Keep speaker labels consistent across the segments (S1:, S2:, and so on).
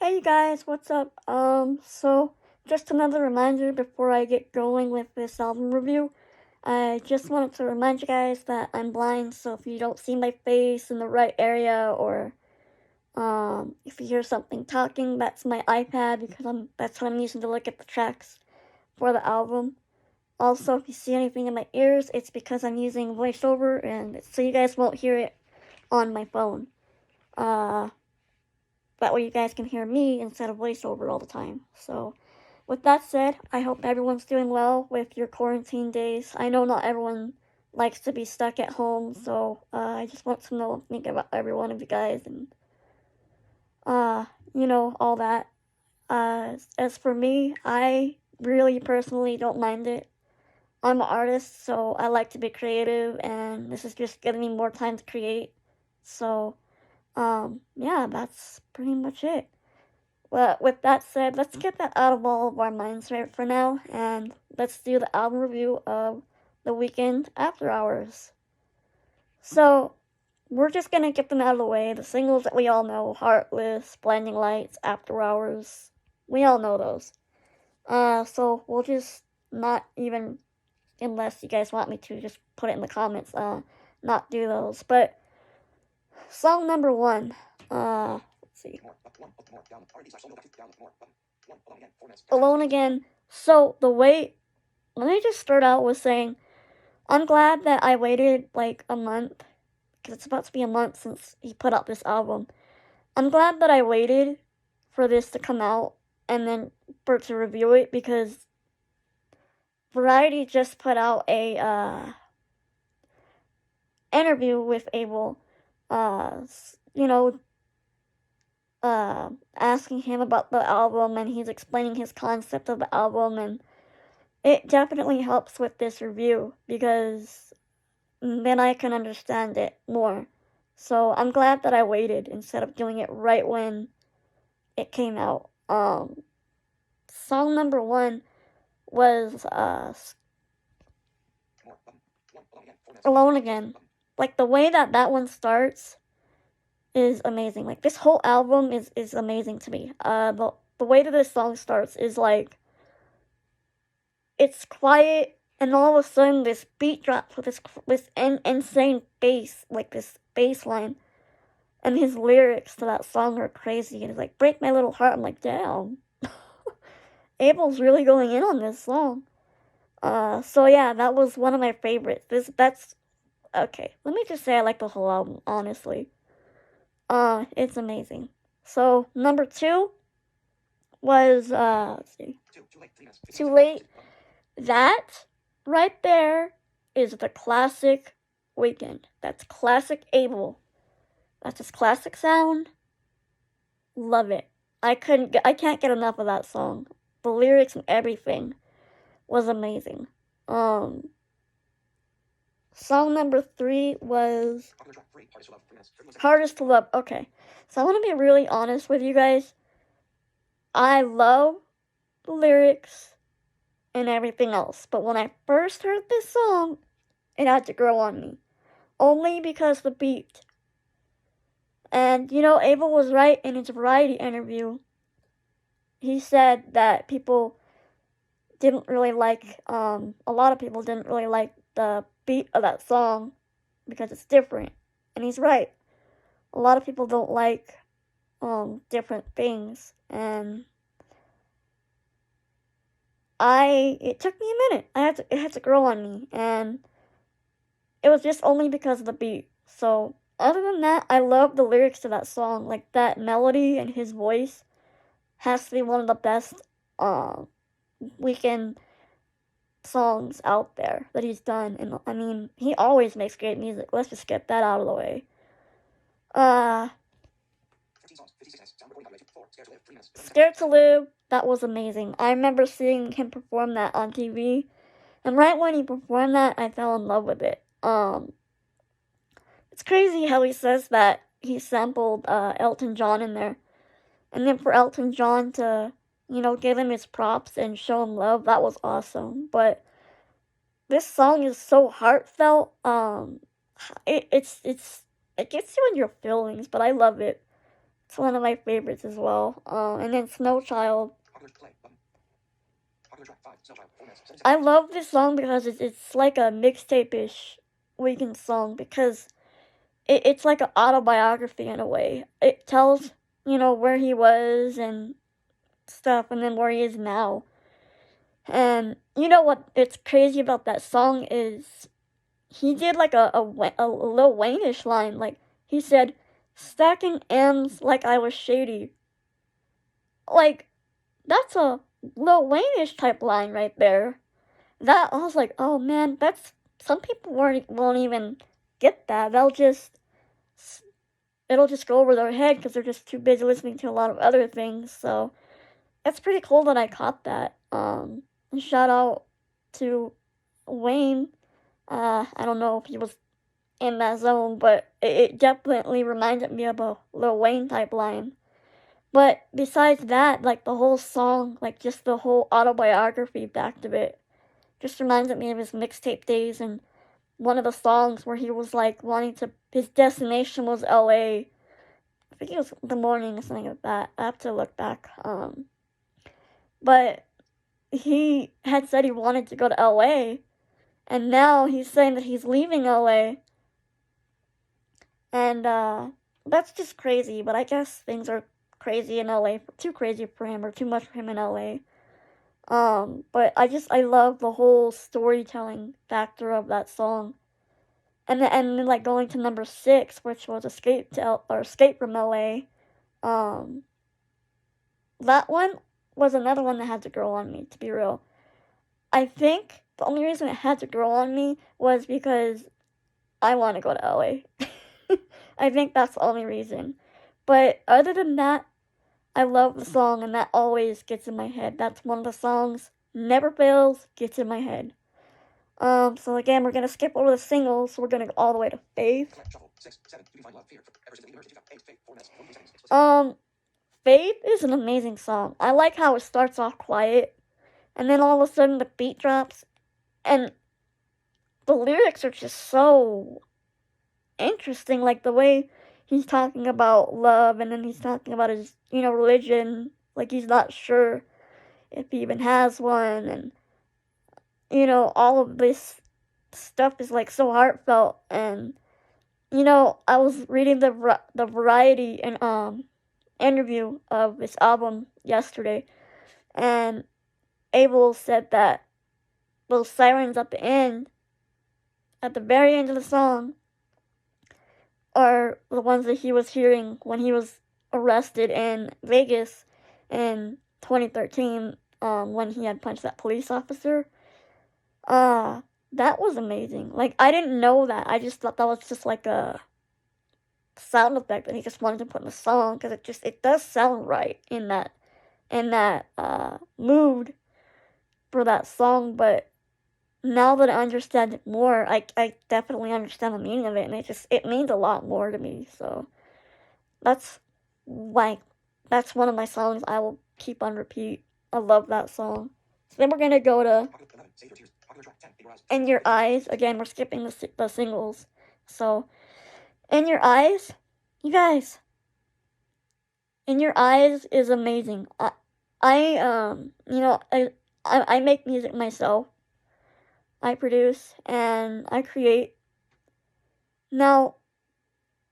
S1: Hey guys, what's up? So just another reminder before I get going with this album review. I just wanted to remind you guys that I'm blind, so if you don't see my face in the right area or if you hear something talking, that's my iPad because that's what I'm using to look at the tracks for the album. Also, if you see anything in my ears, it's because I'm using voiceover and so you guys won't hear it on my phone. Uh That way you guys can hear me instead of voiceover all the time. So, with that said, I hope everyone's doing well with your quarantine days. I know not everyone likes to be stuck at home, so I just want to know and think about every one of you guys and, uh, all that. As for me, I really personally don't mind it. I'm an artist, so I like to be creative, and this is just giving me more time to create. So, yeah, that's pretty much it. Well, with that said, let's get that out of all of our minds right for now, and let's do the album review of The Weeknd After Hours. So, we're just gonna get them out of the way. The singles that we all know, Heartless, Blinding Lights, After Hours, we all know those. So we'll just not even, unless you guys want me to, just put it in the comments, not do those. But, song number one, let's see. Alone Again. So let me just start out with saying, I'm glad that I waited like a month, because it's about to be a month since he put out this album. I'm glad that I waited for this to come out and then for to review it, because Variety just put out a interview with Abel, uh, you know, asking him about the album, and he's explaining his concept of the album, and it definitely helps with this review because then I can understand it more. So I'm glad that I waited instead of doing it right when it came out. Song number one was Alone Again. Like the way that one starts is amazing. Like this whole album is amazing to me. The way that this song starts is like it's quiet, and all of a sudden this beat drops with this insane bass, like this bass line, and his lyrics to that song are crazy. And it's like "Break My Little Heart." I'm like, damn, Abel's really going in on this song. So yeah, that was one of my favorites. That's okay. Let me just say I like the whole album, honestly. It's amazing. So number two was let's see, Too Late. That right there is the classic Weeknd. That's classic Abel. That's his classic sound. Love it. I can't get enough of that song. The lyrics and everything was amazing. Song number three was Hardest to Love. Okay, so I want to be really honest with you guys. I love the lyrics and everything else, but when I first heard this song, it had to grow on me. Only because the beat. And, Abel was right in his Variety interview. He said that people didn't really like, a lot of people didn't really like the beat of that song because it's different. And he's right. A lot of people don't like, different things. And it took me a minute. It had to grow on me. And it was just only because of the beat. So, other than that, I love the lyrics to that song. Like, that melody and his voice has to be one of the best Weeknd songs out there that he's done. And, I mean, he always makes great music. Let's just get that out of the way. Scared to Live, that was amazing. I remember seeing him perform that on TV. And right when he performed that, I fell in love with it. It's crazy how he says that he sampled Elton John in there. And then for Elton John to, give him his props and show him love, that was awesome. But this song is so heartfelt. It gets you in your feelings, but I love it. It's one of my favorites as well. And then Snow Child. I love this song because it's like a mixtape-ish Weeknd song because it's like an autobiography in a way. It tells, where he was and stuff and then where he is now. And you know what it's crazy about that song is he did like a Lil Wayne-ish line. Like, he said, stacking M's like I was shady. Like, that's a Lil Wayne-ish type line right there. That, I was like, oh man, some people won't even get that. It'll just go over their head because they're just too busy listening to a lot of other things. So, it's pretty cool that I caught that. Shout out to Wayne. I don't know if he was in that zone, but it definitely reminded me of a Lil Wayne type line. But besides that, like the whole song, like just the whole autobiography back of it, just reminded me of his mixtape days and one of the songs where he was like his destination was LA. I think it was The Morning or something like that. I have to look back. But he had said he wanted to go to LA, and now he's saying that he's leaving LA. And that's just crazy, but I guess things are crazy in LA, too crazy for him, or too much for him in LA. But I love the whole storytelling factor of that song. And then like going to number 6, which was Escape from LA. That one was another one that had to grow on me, to be real. I think the only reason it had to grow on me was because I want to go to LA. I think that's the only reason. But other than that, I love the song, and that always gets in my head. That's one of the songs, never fails, gets in my head. So again, we're gonna skip over the singles, so we're gonna go all the way to Faith. Faith is an amazing song. I like how it starts off quiet, and then all of a sudden the beat drops, and the lyrics are just so interesting, like the way he's talking about love, and then he's talking about his, religion, like he's not sure if he even has one, and, all of this stuff is, like, so heartfelt, and, I was reading the Variety and, interview of this album yesterday, and Abel said that those sirens at the very end of the song, are the ones that he was hearing when he was arrested in Vegas in 2013, when he had punched that police officer. That was amazing. Like, I didn't know that. I just thought that was just like a sound effect that he just wanted to put in the song, because it does sound right in that mood for that song. But now that I understand it more, I definitely understand the meaning of it, and it means a lot more to me. So that's one of my songs I will keep on repeat. I love that song. So then we're gonna go to In Your Eyes. Again, we're skipping the singles. So In Your Eyes, you guys. In Your Eyes is amazing. I make music myself. I produce and I create. Now,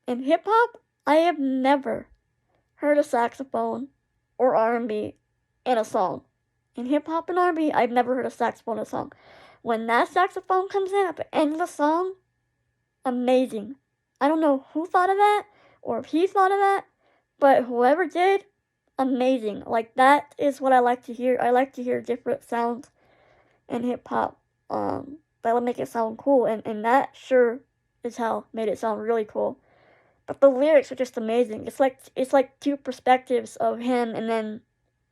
S1: in hip-hop, I have never heard a saxophone or R&B in a song. In hip-hop and R&B, I've never heard a saxophone in a song. When that saxophone comes in at the end of the song, amazing. I don't know who thought of that, or if he thought of that, but whoever did, amazing. Like, that is what I like to hear. I like to hear different sounds in hip-hop. That'll make it sound cool, and that sure as hell made it sound really cool. But the lyrics are just amazing. It's like two perspectives of him and then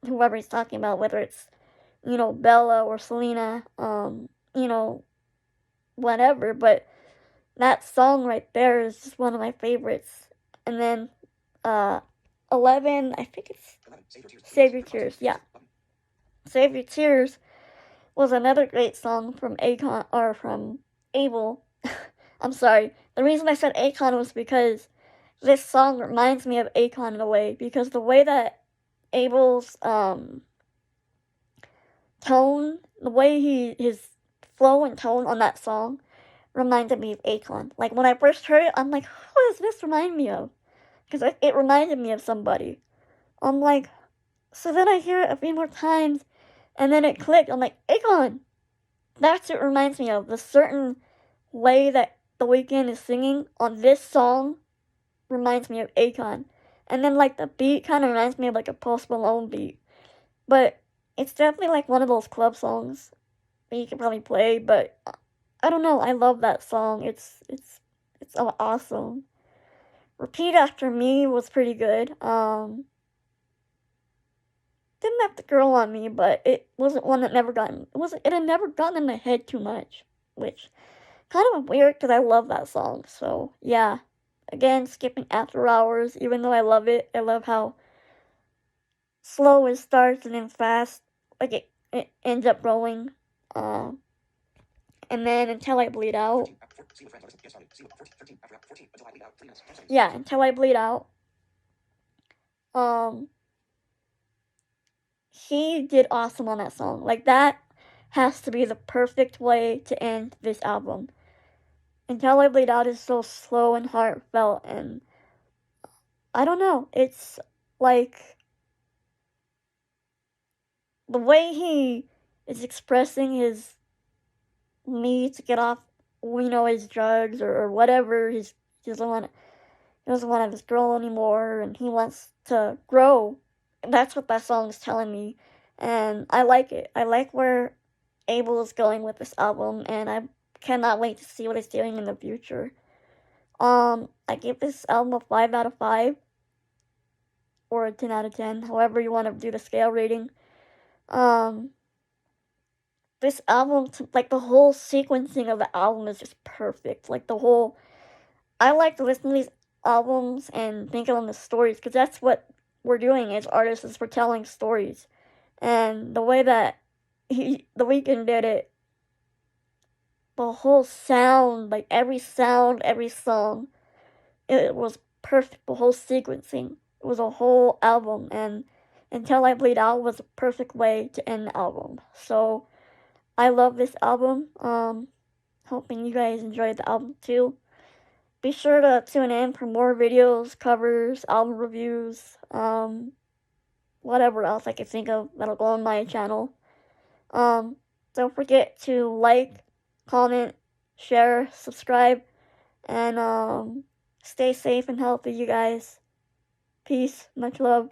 S1: whoever he's talking about, whether it's, Bella or Selena, whatever. But that song right there is just one of my favorites. And then 11, I think it's Save Your Tears. Yeah, Save Your Tears was another great song from Abel. I'm sorry. The reason I said Akon was because this song reminds me of Akon in a way, because the way that Abel's tone, the way his flow and tone on that song reminded me of Akon. Like, when I first heard it, I'm like, who does this remind me of? Because it reminded me of somebody. I'm like, so then I hear it a few more times, and then it clicked. I'm like, Akon! That's what it reminds me of. The certain way that The Weeknd is singing on this song reminds me of Akon. And then, like, the beat kind of reminds me of, like, a Post Malone beat. But it's definitely, like, one of those club songs that you can probably play, but I don't know. I love that song. It's awesome. Repeat After Me was pretty good. Didn't have to grow on me, but it wasn't one that it had never gotten in my head too much, which kind of weird because I love that song. So yeah, again, skipping After Hours, even though I love it. I love how slow it starts and then fast, like it ends up rolling. And then Until I Bleed Out. Yeah, Until I Bleed Out. He did awesome on that song. Like, that has to be the perfect way to end this album. Until I Bleed Out is so slow and heartfelt, and I don't know. It's like the way he is expressing his need to get off, his drugs or whatever. He doesn't want to have this girl anymore, and he wants to grow. That's what that song is telling me, and I like it. I like where Abel is going with this album, and I cannot wait to see what he's doing in the future. I give this album a 5 out of 5, or a 10 out of 10, however you want to do the scale rating. This album, like, the whole sequencing of the album is just perfect. Like, I like to listen to these albums and think of them as stories, because that's what we're doing as artists, is we're telling stories. And the way that The Weeknd did it, the whole sound, like every sound, every song, it was perfect. The whole sequencing, it was a whole album, and Until I Bleed Out was a perfect way to end the album. So I love this album. Hoping you guys enjoyed the album too. Be sure to tune in for more videos, covers, album reviews, whatever else I can think of that'll go on my channel. Don't forget to like, comment, share, subscribe, and stay safe and healthy, you guys. Peace, much love.